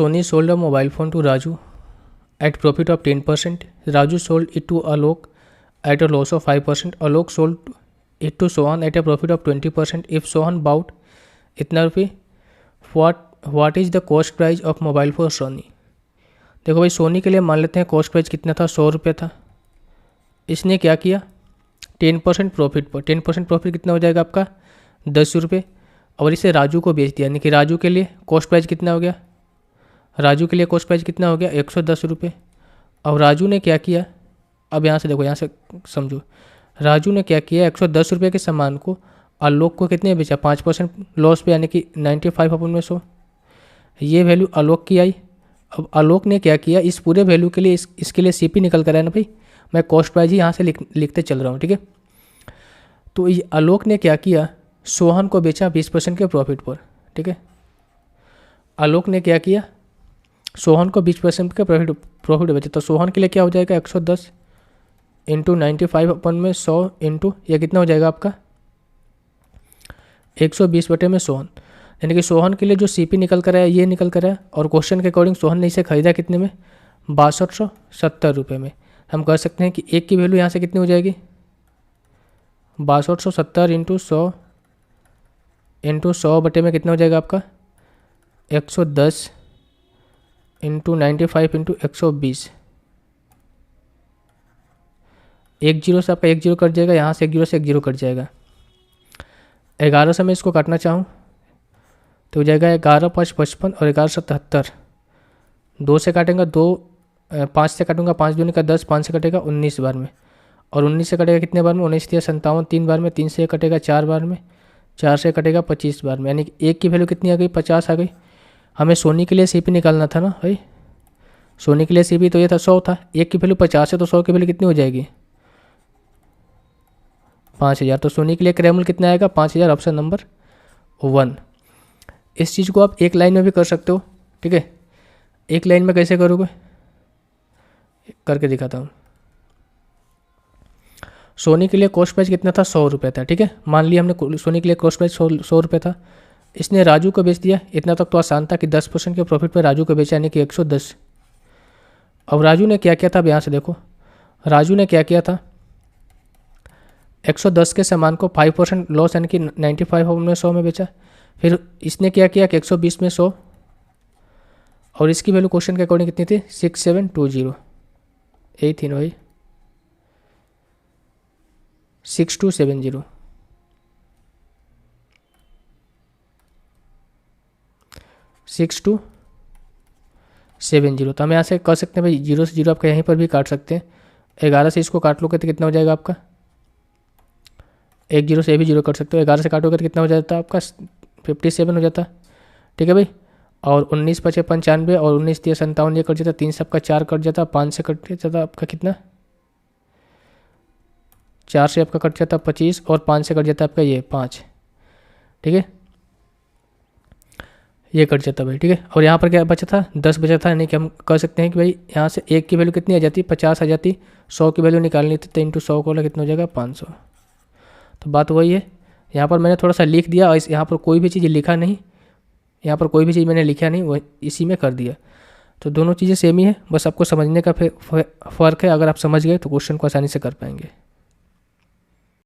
Sony sold a mobile phone to Raju at profit of 10%. Raju sold it to Alok at a loss of 5%. Alok sold it to Sohan at a profit of 20%. If Sohan bought इतना रुपये, what is the cost price of mobile for Sony? देखो भाई, सोनी के लिए मान लेते हैं cost price कितना था, 100 रुपये था। इसने क्या किया, 10% प्रॉफिट पर, 10% प्रॉफिट कितना हो जाएगा आपका, 10 रुपये। और इसे राजू को बेच दिया, यानी कि राजू के लिए कॉस्ट प्राइस कितना हो गया, राजू के लिए कॉस्ट प्राइस कितना हो गया, 110 रुपये। और राजू ने क्या किया, अब यहाँ से देखो, यहाँ से समझो, राजू ने क्या किया, 110 रुपये के सामान को आलोक को कितने बेचा, 5% लॉस पे, यानी कि 95/100। ये वैल्यू आलोक की आई। अब आलोक ने क्या किया, इस पूरे वैल्यू के लिए इसके लिए सीपी निकल कर आया ना भाई, मैं कॉस्ट प्राइस ही यहाँ से लिखते चल रहा हूँ, ठीक है। तो ये आलोक ने क्या किया, सोहन को बेचा 20% के प्रॉफिट पर, ठीक है। आलोक ने क्या किया, सोहन को 20% के प्रॉफिट बेचा। तो सोहन के लिए क्या हो जाएगा, 110 इंटू 95/100 इंटू यह कितना हो जाएगा आपका, 120/100 सोहन। यानी कि सोहन के लिए जो सीपी निकल कर आया ये निकल कर आया। और क्वेश्चन के अकॉर्डिंग सोहन ने इसे खरीदा कितने में, 6270 रुपये में। हम कह सकते हैं कि एक की वैल्यू यहाँ से कितनी हो जाएगी, 6270 इंटू 100 में कितना हो जाएगा आपका, 110 इंटू 95 इंटू 120। एक जीरो से आपका एक जीरो कट जाएगा, यहाँ से एक जीरो से एक जीरो कट जाएगा। 11 से मैं इसको काटना चाहूँ तो हो जाएगा 11 5 55 और 11 77। 2 से काटेंगे 2, 5 से काटूंगा 5 दूनी का 10, 5 से कटेगा 19 बार में। और 19 से कटेगा कितने बार में, 19 से 57 3 बार में, 3 से कटेगा 4 बार में, 4 से कटेगा 25 बार में। यानी कि एक की वैल्यू कितनी आ गई, 50 आ गई। हमें सोनी के लिए सीपी निकालना था ना भाई, सोनी के लिए सीपी तो ये था 100 था, एक की वैल्यू 50 है तो 100 की वैल्यू कितनी हो जाएगी, 5000। तो सोनी के लिए क्रैमल कितना आएगा, 5000, ऑप्शन नंबर 1। इस चीज़ को आप एक लाइन में भी कर सकते हो, ठीक है। एक लाइन में कैसे करोगे, करके दिखाता हूँ। सोनी के लिए कॉस्ट प्राइस कितना था, 100 रुपये था, ठीक है। मान लिया हमने सोनी के लिए कॉस्ट प्राइस 100 रुपये था, इसने राजू को बेच दिया। इतना तक तो आसान था कि 10% के प्रॉफिट पर राजू को बेचा, यानी कि 110। अब राजू ने क्या किया था, अब यहाँ से देखो, राजू ने क्या किया था, 110 के सामान को 5% लॉस यानी कि 95/100 में बेचा। फिर इसने क्या किया कि 120 में 100, और इसकी वैल्यू क्वेश्चन के अकॉर्डिंग कितनी थी, 6720। यही थी ना भाई, 6270। 6270। तो हम यहाँ से कर सकते हैं भाई, 0 से 0 आपका यहीं पर भी काट सकते हैं। 11 से इसको काट लोगे तो कितना हो जाएगा आपका, एक जीरो से भी जीरो कर सकते हो। 11 से काटोगे तो कितना हो जाता है आपका, 57 हो जाता, ठीक है भाई। और 19 × 5 = 95 और 19 × 3 = 57, ये कट जाता, 3 से आपका 4 कट जाता, 5 से कट जाता आपका कितना, 4 से आपका कट जाता 25 और 5 से कट जाता आपका ये 5, ठीक है। ये कट जाता भाई, ठीक है। और यहाँ पर क्या बचा था, 10 बचा था, यानी कि हम कह सकते हैं कि भाई यहाँ से एक की वैल्यू कितनी आ जाती, 50 आ जाती। 100 की वैल्यू निकालनी थी तो इंटू 100 को कितना हो जाएगा, 500। तो बात वही है, यहाँ पर मैंने थोड़ा सा लिख दिया और यहाँ पर कोई भी चीज़ लिखा नहीं, यहाँ पर कोई भी चीज़ मैंने लिखा नहीं, वो इसी में कर दिया। तो दोनों चीज़ें सेम ही है, बस आपको समझने का फ़र्क है। अगर आप समझ गए तो क्वेश्चन को आसानी से कर पाएंगे।